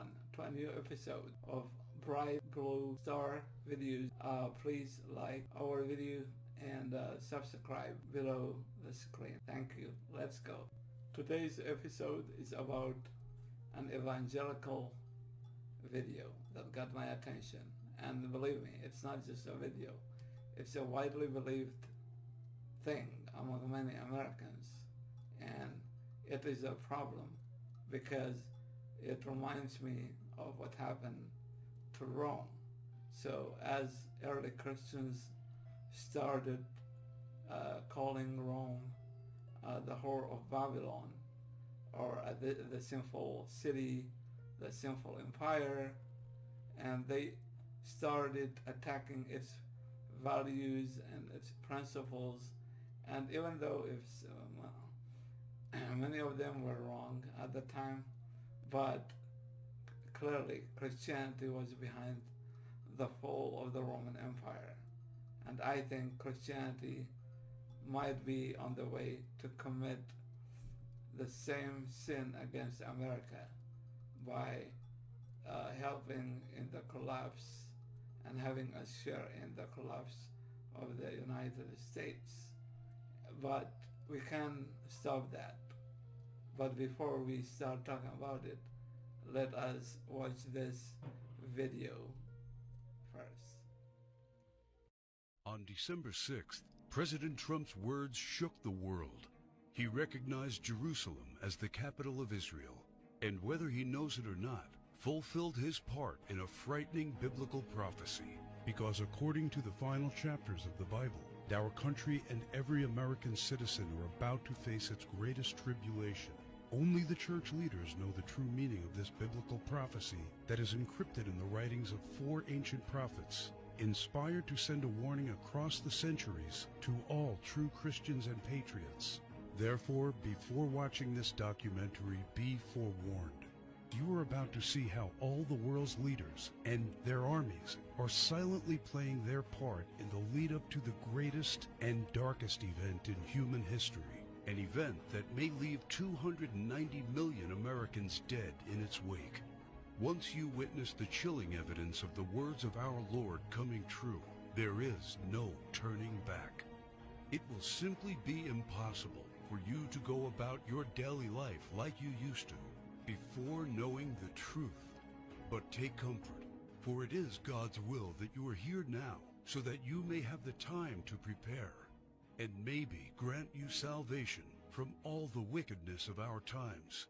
everyone to a new episode of Bright Blue Star Videos. Please like our video and subscribe below the screen. Thank you. Let's go. Today's episode is about an evangelical video that got my attention, and believe me, it's not just a video. It's a widely believed thing among many Americans, and it is a problem because it reminds me of what happened to Rome. So as early Christians started calling Rome the whore of Babylon, or the sinful city, the sinful empire, and they started attacking its values and its principles. And even though many of them were wrong at the time, but clearly Christianity was behind the fall of the Roman Empire. And I think Christianity might be on the way to commit the same sin against America by helping in the collapse and having a share in the collapse of the United States. But we can stop that. But before we start talking about it, let us watch this video first. On December 6th, President Trump's words shook the world. He recognized Jerusalem as the capital of Israel, and whether he knows it or not, fulfilled his part in a frightening biblical prophecy. Because according to the final chapters of the Bible, our country and every American citizen are about to face its greatest tribulation. Only the church leaders know the true meaning of this biblical prophecy that is encrypted in the writings of 4 ancient prophets, inspired to send a warning across the centuries to all true Christians and patriots. Therefore, before watching this documentary, be forewarned. You are about to see how all the world's leaders and their armies are silently playing their part in the lead up to the greatest and darkest event in human history. An event that may leave 290 million Americans dead in its wake. Once you witness the chilling evidence of the words of our Lord coming true, there is no turning back. It will simply be impossible for you to go about your daily life like you used to before knowing the truth. But take comfort, for it is God's will that you are here now, so that you may have the time to prepare, and maybe grant you salvation from all the wickedness of our times.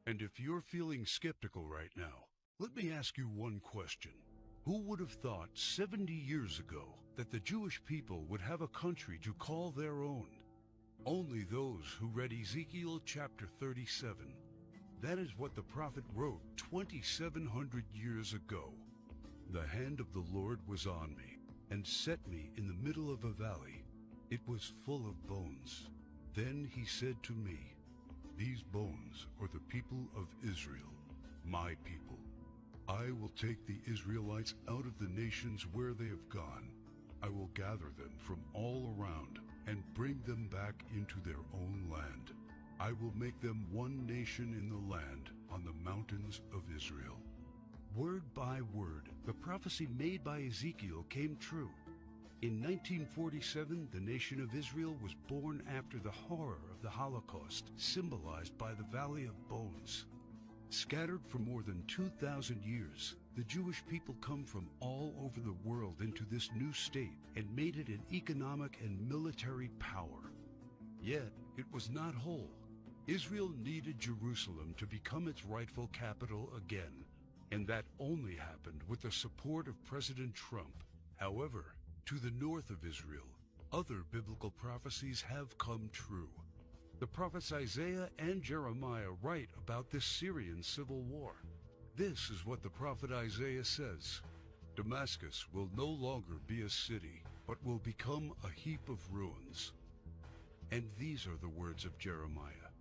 And if you're feeling skeptical right now, let me ask you one question. Who would have thought 70 years ago that the Jewish people would have a country to call their own? Only those who read Ezekiel chapter 37. That is what the prophet wrote 2,700 years ago. The hand of the Lord was on me, and set me in the middle of a valley. It was full of bones. Then he said to me, "These bones are the people of Israel, my people. I will take the Israelites out of the nations where they have gone. I will gather them from all around and bring them back into their own land. I will make them one nation in the land on the mountains of Israel." Word by word, the prophecy made by Ezekiel came true. In 1947, the nation of Israel was born after the horror of the Holocaust, symbolized by the Valley of Bones. Scattered for more than 2,000 years, the Jewish people come from all over the world into this new state and made it an economic and military power. Yet, it was not whole. Israel needed Jerusalem to become its rightful capital again, and that only happened with the support of President Trump. However, to the north of Israel, other biblical prophecies have come true. The prophets Isaiah and Jeremiah write about this Syrian civil war. This is what the prophet Isaiah says: "Damascus will no longer be a city, but will become a heap of ruins." And these are the words of Jeremiah: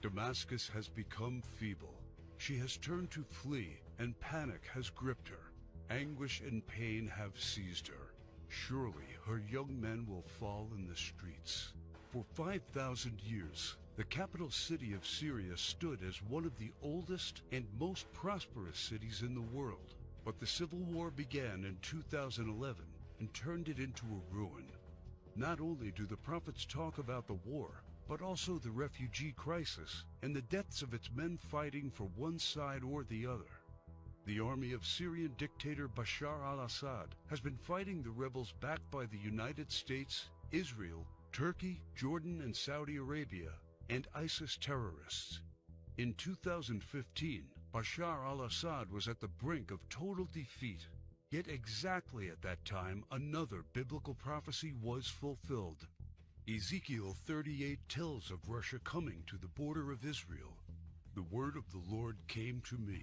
"Damascus has become feeble. She has turned to flee, and panic has gripped her. Anguish and pain have seized her. Surely her young men will fall in the streets." For 5,000 years, The capital city of Syria stood as one of the oldest and most prosperous cities in the world. But the civil war began in 2011 and turned it into a ruin. Not only do the prophets talk about the war, but also the refugee crisis and the deaths of its men fighting for one side or the other. The army of Syrian dictator Bashar al-Assad has been fighting the rebels backed by the United States, Israel, Turkey, Jordan, and Saudi Arabia, and ISIS terrorists. In 2015, Bashar al-Assad was at the brink of total defeat. Yet exactly at that time, another biblical prophecy was fulfilled. Ezekiel 38 tells of Russia coming to the border of Israel. The word of the Lord came to me.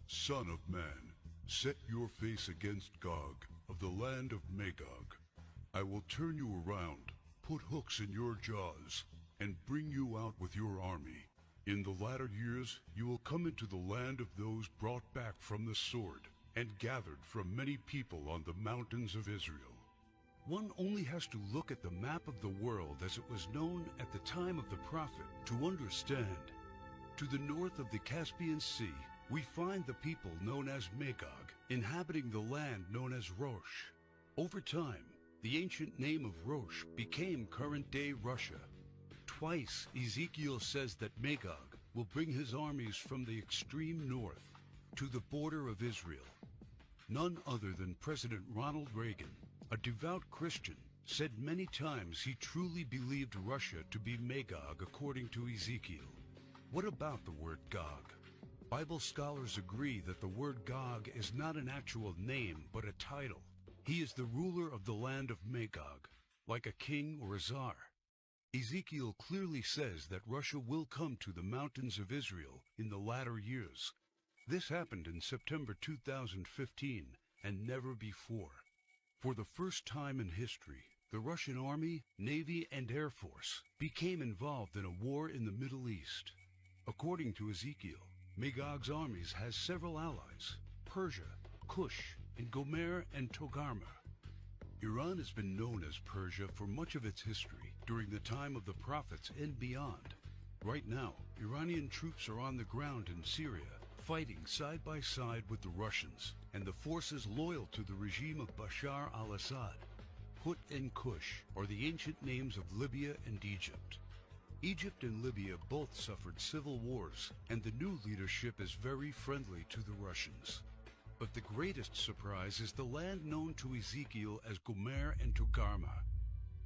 Son of man, set your face against Gog of the land of Magog. I will turn you around, put hooks in your jaws, and bring you out with your army. In the latter years you will come into the land of those brought back from the sword, and gathered from many people on the mountains of Israel. One only has to look at the map of the world as it was known at the time of the prophet to understand. To the north of the Caspian Sea, we find the people known as Magog, inhabiting the land known as Rosh. Over time, the ancient name of Rosh became current-day Russia. Twice, Ezekiel says that Magog will bring his armies from the extreme north to the border of Israel. None other than President Ronald Reagan, a devout Christian, said many times he truly believed Russia to be Magog according to Ezekiel. What about the word Gog? Bible scholars agree that the word Gog is not an actual name, but a title. He is the ruler of the land of Magog, like a king or a czar. Ezekiel clearly says that Russia will come to the mountains of Israel in the latter years. This happened in September 2015 and never before. For the first time in history, the Russian Army, Navy, and Air Force became involved in a war in the Middle East. According to Ezekiel, Magog's armies has several allies: Persia, Cush, and Gomer and Togarmah. Iran has been known as Persia for much of its history during the time of the prophets and beyond. Right now, Iranian troops are on the ground in Syria, fighting side by side with the Russians and the forces loyal to the regime of Bashar al-Assad. Put and Cush are the ancient names of Libya and Egypt. Egypt and Libya both suffered civil wars, and the new leadership is very friendly to the Russians. But the greatest surprise is the land known to Ezekiel as Gomer and Togarmah.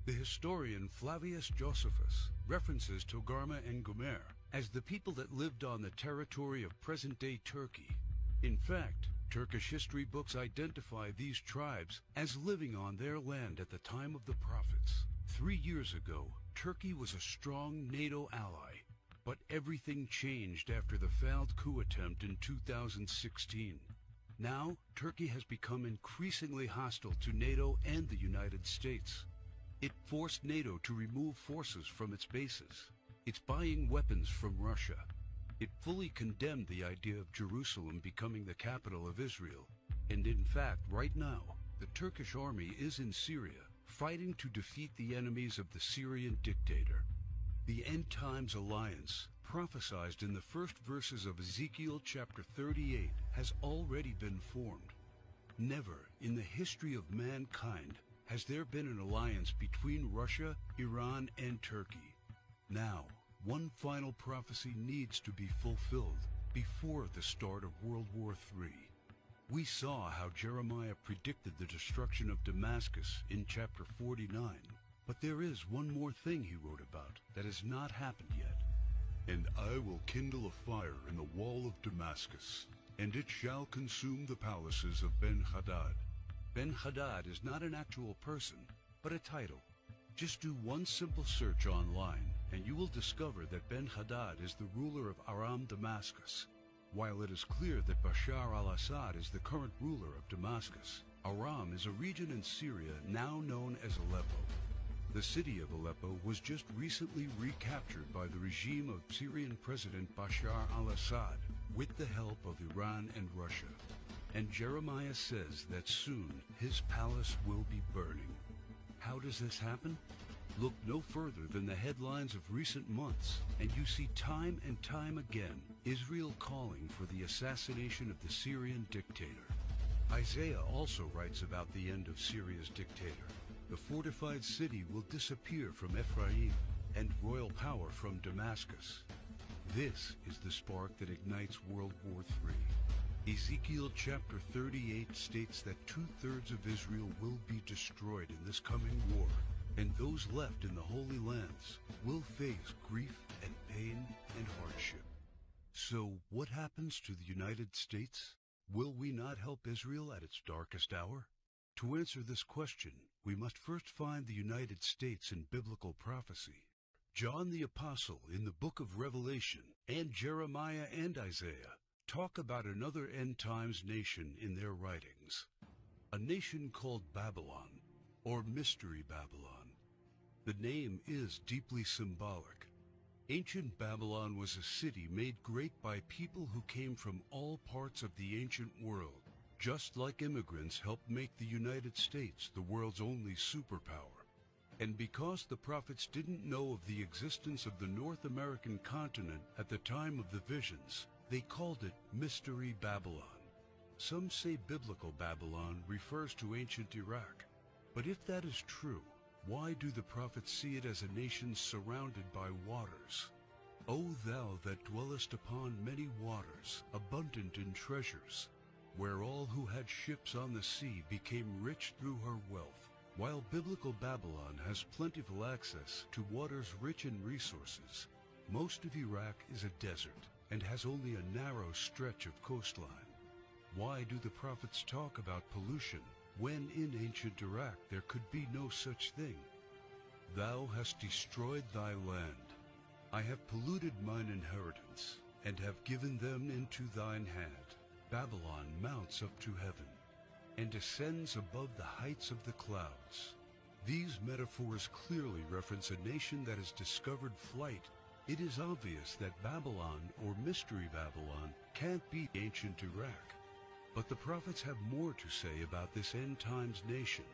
The historian Flavius Josephus references Togarmah and Gomer as the people that lived on the territory of present-day Turkey. In fact, Turkish history books identify these tribes as living on their land at the time of the prophets. 3 years ago, Turkey was a strong NATO ally, but everything changed after the failed coup attempt in 2016. Now, Turkey has become increasingly hostile to NATO and the United States. It forced NATO to remove forces from its bases. It's buying weapons from Russia. It fully condemned the idea of Jerusalem becoming the capital of Israel. And in fact, right now, the Turkish army is in Syria, fighting to defeat the enemies of the Syrian dictator. The End Times Alliance, prophesied in the first verses of Ezekiel chapter 38, has already been formed. Never in the history of mankind has there been an alliance between Russia, Iran, and Turkey. Now, one final prophecy needs to be fulfilled before the start of World War III. We saw how Jeremiah predicted the destruction of Damascus in chapter 49, but there is one more thing he wrote about that has not happened yet. And I will kindle a fire in the wall of Damascus, and it shall consume the palaces of Ben-Hadad. Ben-Hadad is not an actual person, but a title. Just do one simple search online, and you will discover that Ben-Hadad is the ruler of Aram Damascus. While it is clear that Bashar al-Assad is the current ruler of Damascus, Aram is a region in Syria now known as Aleppo. The city of Aleppo was just recently recaptured by the regime of Syrian President Bashar al-Assad with the help of Iran and Russia. And Jeremiah says that soon his palace will be burning. How does this happen? Look no further than the headlines of recent months, and you see time and time again Israel calling for the assassination of the Syrian dictator. Isaiah also writes about the end of Syria's dictator. The fortified city will disappear from Ephraim, and royal power from Damascus. This is the spark that ignites World War III. Ezekiel chapter 38 states that 2/3 of Israel will be destroyed in this coming war, and those left in the Holy Lands will face grief and pain and hardship. So what happens to the United States? Will we not help Israel at its darkest hour? To answer this question, we must first find the United States in biblical prophecy. John the Apostle in the book of Revelation and Jeremiah and Isaiah talk about another end times nation in their writings, a nation called Babylon, or Mystery Babylon. The name is deeply symbolic. Ancient Babylon was a city made great by people who came from all parts of the ancient world, just like immigrants helped make the United States the world's only superpower. And because the prophets didn't know of the existence of the North American continent at the time of the visions, they called it Mystery Babylon. Some say biblical Babylon refers to ancient Iraq. But if that is true, why do the prophets see it as a nation surrounded by waters? O thou that dwellest upon many waters, abundant in treasures, where all who had ships on the sea became rich through her wealth. While biblical Babylon has plentiful access to waters rich in resources, most of Iraq is a desert and has only a narrow stretch of coastline. Why do the prophets talk about pollution when in ancient Iraq there could be no such thing? Thou hast destroyed thy land. I have polluted mine inheritance, and have given them into thine hand. Babylon mounts up to heaven, and ascends above the heights of the clouds. These metaphors clearly reference a nation that has discovered flight. It is obvious that Babylon, or Mystery Babylon, can't be ancient Iraq. But the prophets have more to say about this end times nation.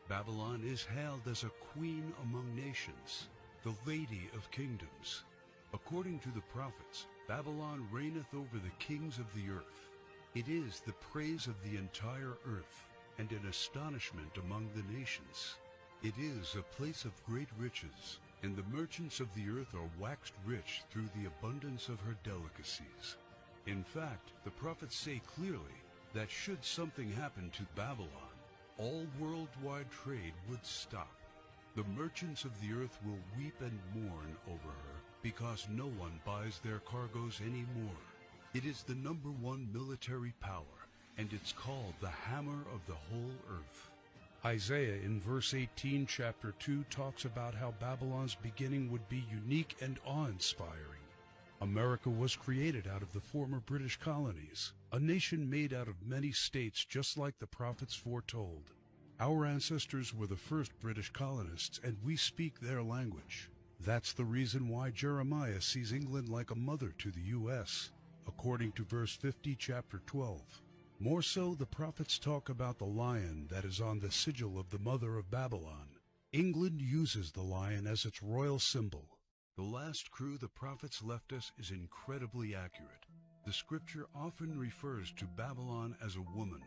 Babylon is hailed as a queen among nations, the lady of kingdoms. According to the prophets, Babylon reigneth over the kings of the earth. It is the praise of the entire earth, and an astonishment among the nations. It is a place of great riches, and the merchants of the earth are waxed rich through the abundance of her delicacies. In fact, the prophets say clearly that should something happen to Babylon, all worldwide trade would stop. The merchants of the earth will weep and mourn over her, because no one buys their cargoes anymore. It is the #1 military power, and it's called the hammer of the whole earth. Isaiah in verse 18, chapter 2, talks about how Babylon's beginning would be unique and awe-inspiring. America was created out of the former British colonies, a nation made out of many states just like the prophets foretold. Our ancestors were the first British colonists, and we speak their language. That's the reason why Jeremiah sees England like a mother to the U.S., according to verse 50, chapter 12. More so, the prophets talk about the lion that is on the sigil of the mother of Babylon. England uses the lion as its royal symbol. The last crew the prophets left us is incredibly accurate. The scripture often refers to Babylon as a woman.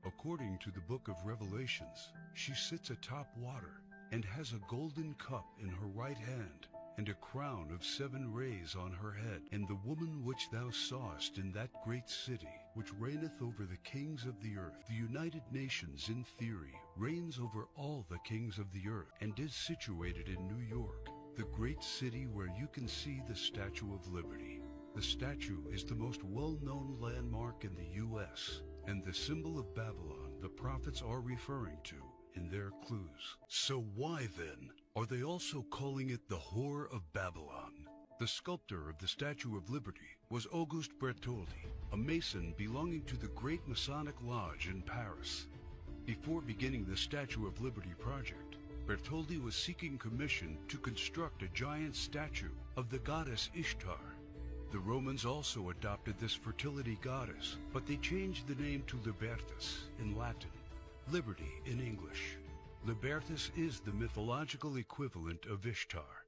According to the book of Revelations, she sits atop water and has a golden cup in her right hand, and a crown of 7 rays on her head. And the woman which thou sawest in that great city, which reigneth over the kings of the earth, the United Nations in theory reigns over all the kings of the earth, and is situated in New York, the great city where you can see the Statue of Liberty. The statue is the most well-known landmark in the U.S., and the symbol of Babylon the prophets are referring to in their clues. So why then are they also calling it the Whore of Babylon? The sculptor of the Statue of Liberty was Auguste Bertoldi, a Mason belonging to the Great Masonic Lodge in Paris. Before beginning the Statue of Liberty project, Bertoldi was seeking permission to construct a giant statue of the goddess Ishtar. The Romans also adopted this fertility goddess, but they changed the name to Libertas in Latin, liberty in English. Libertas is the mythological equivalent of Ishtar.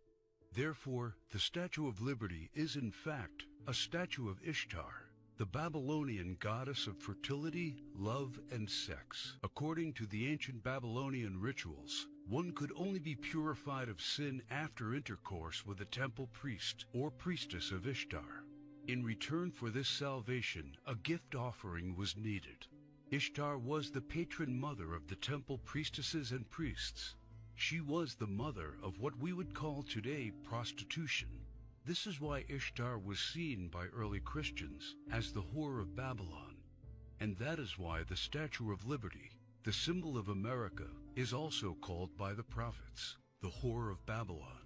Therefore, the Statue of Liberty is in fact a statue of Ishtar, the Babylonian goddess of fertility, love, and sex. According to the ancient Babylonian rituals, one could only be purified of sin after intercourse with a temple priest or priestess of Ishtar. In return for this salvation, a gift offering was needed. Ishtar was the patron mother of the temple priestesses and priests. She was the mother of what we would call today prostitution. This is why Ishtar was seen by early Christians as the whore of Babylon. And that is why the Statue of Liberty, the symbol of America, is also called by the prophets the whore of Babylon.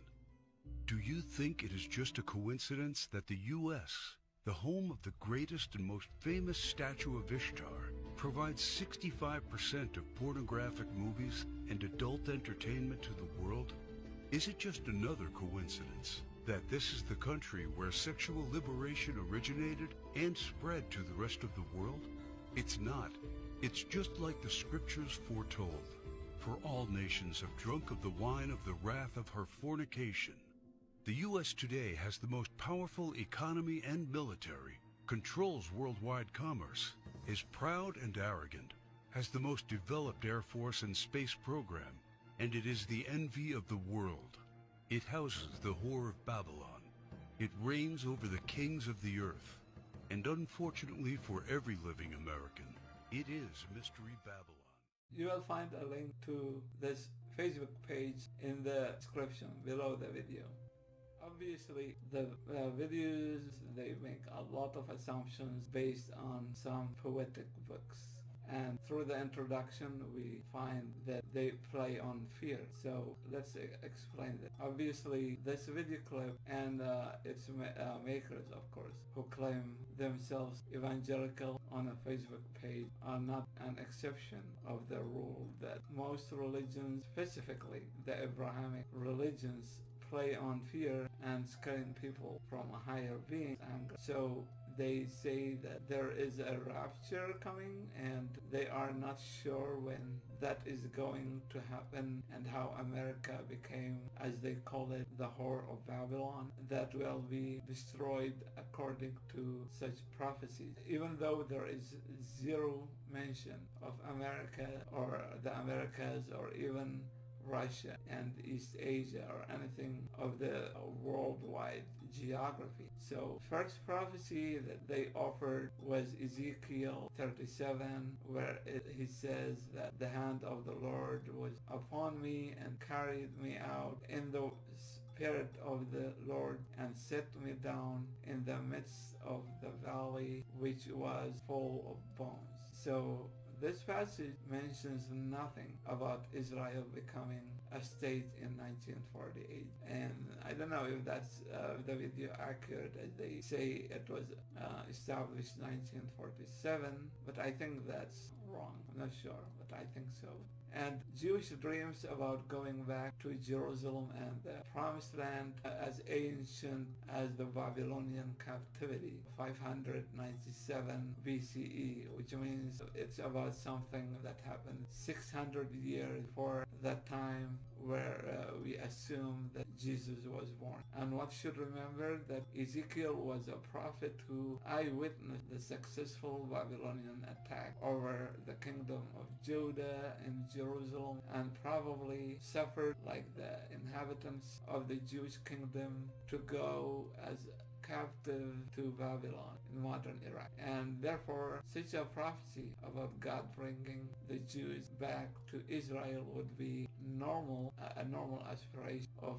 Do you think it is just a coincidence that the U.S., the home of the greatest and most famous statue of Ishtar, provides 65% of pornographic movies and adult entertainment to the world? Is it just another coincidence that this is the country where sexual liberation originated and spread to the rest of the world? It's not. It's just like the scriptures foretold. For all nations have drunk of the wine of the wrath of her fornication. The U.S. today has the most powerful economy and military, controls worldwide commerce, is proud and arrogant, has the most developed Air Force and space program, and it is the envy of the world. It houses the whore of Babylon. It reigns over the kings of the earth. And unfortunately for every living American, it is Mystery Babylon. You will find a link to this Facebook page in the description below the video. Obviously, the videos, they make a lot of assumptions based on some poetic books. And through the introduction, we find that they play on fear. So let's explain that. Obviously, this video clip and its makers, of course, who claim themselves evangelical on a Facebook page are not an exception of the rule that most religions, specifically the Abrahamic religions, play on fear and scaring people from a higher being's anger. So they say that there is a rapture coming and they are not sure when that is going to happen, and how America became, as they call it, the whore of Babylon, that will be destroyed according to such prophecies. Even though there is zero mention of America or the Americas or even Russia and East Asia or anything of the worldwide geography. So first prophecy that they offered was Ezekiel 37, where he says that the hand of the Lord was upon me and carried me out in the Spirit of the Lord and set me down in the midst of the valley which was full of bones. So this passage mentions nothing about Israel becoming a state in 1948, and I don't know if that's the video accurate, as they say it was established 1947, but I think that's wrong. I'm not sure, but I think so. And Jewish dreams about going back to Jerusalem and the Promised Land as ancient as the Babylonian captivity, 597 BCE, which means it's about something that happened 600 years before that time where we assume that Jesus was born. And what should remember that Ezekiel was a prophet who eyewitnessed the successful Babylonian attack over the kingdom of Judah and Jerusalem, and probably suffered like the inhabitants of the Jewish kingdom to go as captive to Babylon in modern Iraq. And therefore, such a prophecy about God bringing the Jews back to Israel would be normal, a normal aspiration of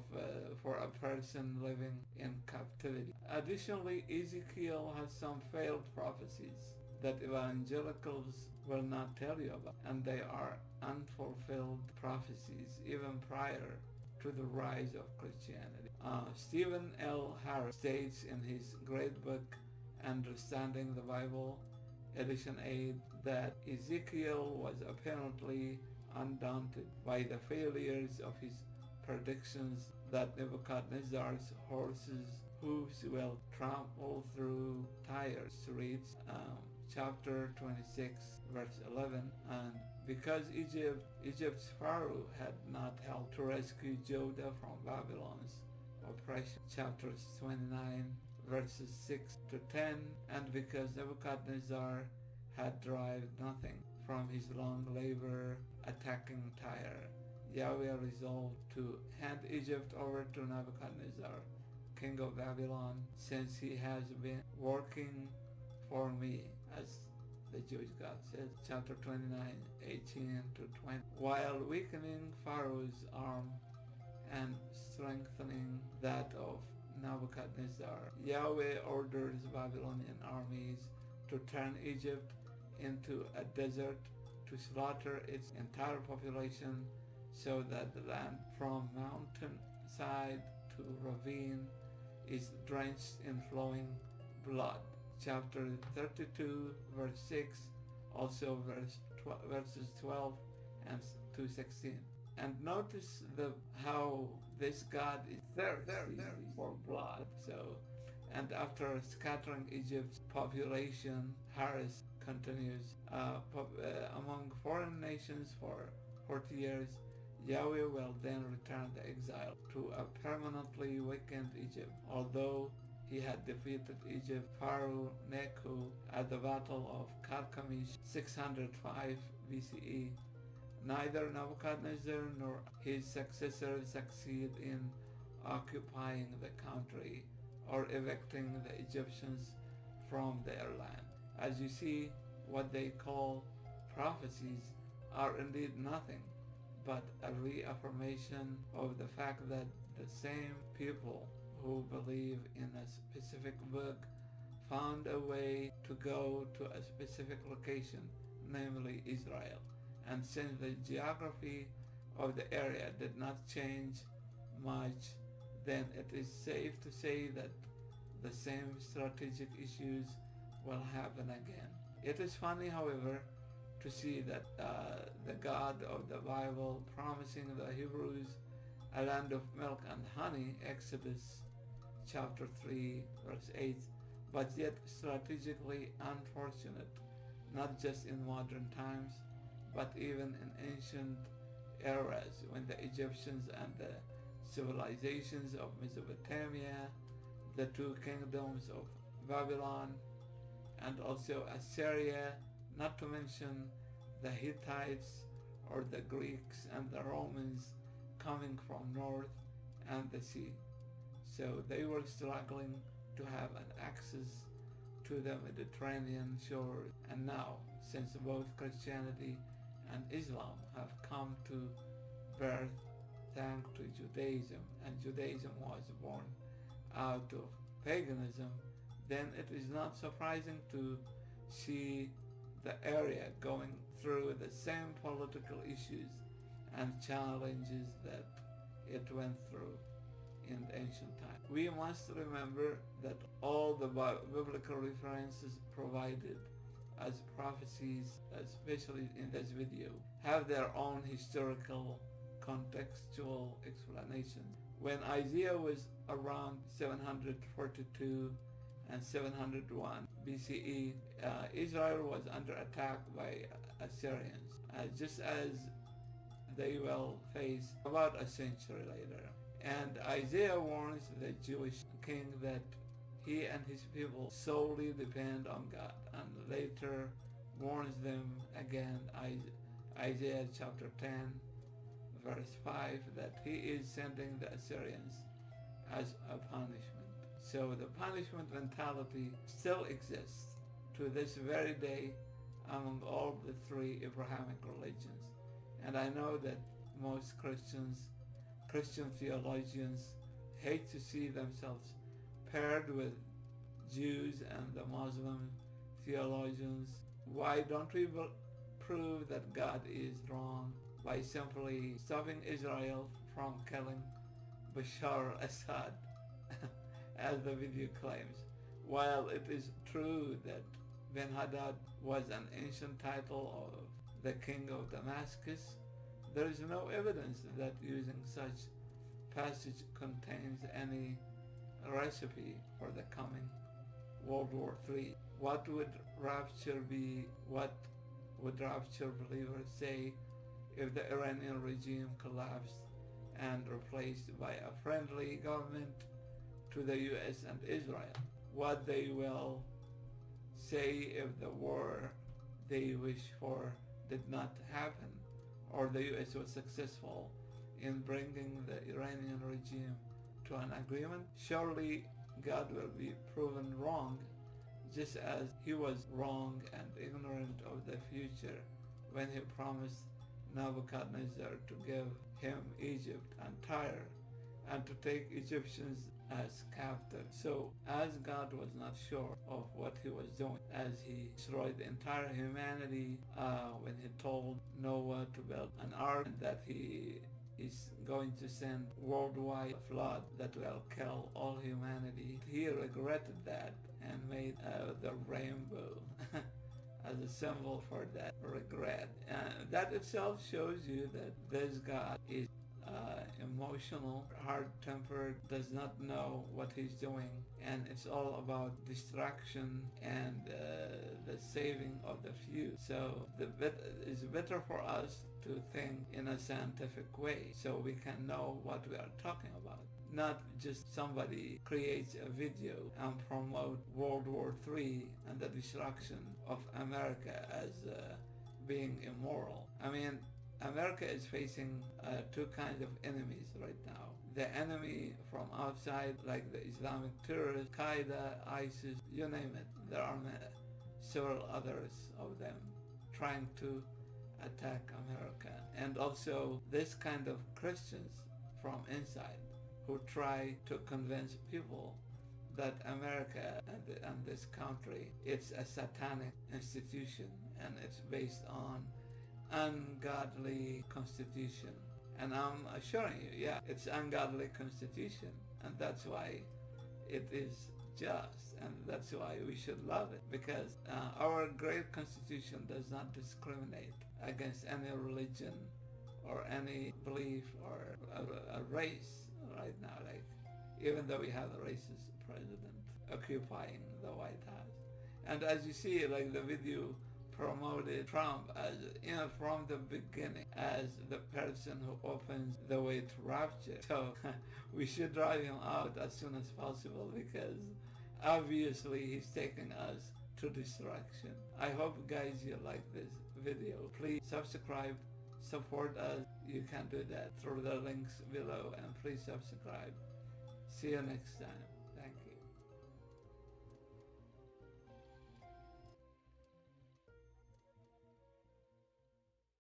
for a person living in captivity. Additionally, Ezekiel has some failed prophecies that evangelicals will not tell you about, and they are unfulfilled prophecies even prior to the rise of Christianity. Stephen L. Harris states in his great book, Understanding the Bible, Edition 8, that Ezekiel was apparently undaunted by the failures of his predictions that Nebuchadnezzar's horses' hooves will trample through Tyre streets, chapter 26, verse 11, and Because Egypt's Pharaoh had not helped to rescue Judah from Babylon's oppression, chapters 29 verses 6 to 10, and because Nebuchadnezzar had derived nothing from his long labor attacking Tyre, Yahweh resolved to hand Egypt over to Nebuchadnezzar, king of Babylon, since he has been working for me, as the Jewish God says, chapter 29, 18 to 20. While weakening Pharaoh's arm and strengthening that of Nebuchadnezzar, Yahweh orders Babylonian armies to turn Egypt into a desert, to slaughter its entire population, so that the land from mountainside to ravine is drenched in flowing blood. Chapter 32 verse 6, also verses 12 and to 16. And notice how this God is thirsty for blood. And after scattering Egypt's population, Harris continues, among foreign nations for 40 years, Yahweh will then return the exile to a permanently weakened Egypt. Although he had defeated Egypt, Pharaoh Necho at the Battle of Carchemish 605 BCE, neither Nebuchadnezzar nor his successors succeed in occupying the country or evicting the Egyptians from their land. As you see, what they call prophecies are indeed nothing but a reaffirmation of the fact that the same people who believe in a specific book found a way to go to a specific location, namely Israel. And since the geography of the area did not change much, then it is safe to say that the same strategic issues will happen again. It is funny, however, to see that the God of the Bible promising the Hebrews a land of milk and honey, Exodus chapter 3 verse 8, but yet strategically unfortunate, not just in modern times, but even in ancient eras when the Egyptians and the civilizations of Mesopotamia, the two kingdoms of Babylon, and also Assyria, not to mention the Hittites or the Greeks and the Romans coming from north and the sea. So they were struggling to have an access to the Mediterranean shores. And now, since both Christianity and Islam have come to birth thanks to Judaism, and Judaism was born out of paganism, then it is not surprising to see the area going through the same political issues and challenges that it went through in ancient times. We must remember that all the biblical references provided as prophecies, especially in this video, have their own historical contextual explanations. When Isaiah was around 742 and 701 BCE, Israel was under attack by Assyrians, just as they will face about a century later. And Isaiah warns the Jewish king that he and his people solely depend on God, and later warns them again, Isaiah chapter 10 verse 5, that he is sending the Assyrians as a punishment. So the punishment mentality still exists to this very day among all the three Abrahamic religions. And I know that most Christian theologians hate to see themselves paired with Jews and the Muslim theologians. Why don't we prove that God is wrong by simply stopping Israel from killing Bashar al-Assad, as the video claims? While it is true that Ben-Hadad was an ancient title of the king of Damascus, there is no evidence that using such passage contains any recipe for the coming World War III. What would rapture be? What would rapture believers say if the Iranian regime collapsed and replaced by a friendly government to the US and Israel? What they will say if the war they wish for did not happen, or the US was successful in bringing the Iranian regime to an agreement? Surely God will be proven wrong, just as he was wrong and ignorant of the future when he promised Nebuchadnezzar to give him Egypt and Tyre and to take Egyptians as captives. So as God was not sure of what he was doing, as he destroyed the entire humanity when he told Noah to build an ark, and that he is going to send worldwide flood that will kill all humanity, he regretted that and made the rainbow as a symbol for that regret. That itself shows you that this God is emotional, hard-tempered, does not know what he's doing, and it's all about distraction and the saving of the few. So it's better for us to think in a scientific way so we can know what we are talking about. Not just somebody creates a video and promote World War III and the destruction of America as being immoral. I mean, America is facing two kinds of enemies right now. The enemy from outside, like the Islamic terrorists, Qaeda, ISIS, you name it. There are several others of them trying to attack America. And also this kind of Christians from inside who try to convince people that America and this country, it's a satanic institution and it's based on ungodly constitution. And I'm assuring you, yeah, it's ungodly constitution, and that's why it is just, and that's why we should love it, because our great constitution does not discriminate against any religion or any belief or a race right now. Like, even though we have a racist president occupying the White House, and as you see, like the video promoted Trump as, from the beginning as the person who opens the way to rapture. So we should drive him out as soon as possible, because obviously he's taking us to destruction. I hope, guys, you like this video. Please subscribe, support us. You can do that through the links below, and please subscribe. See you next time.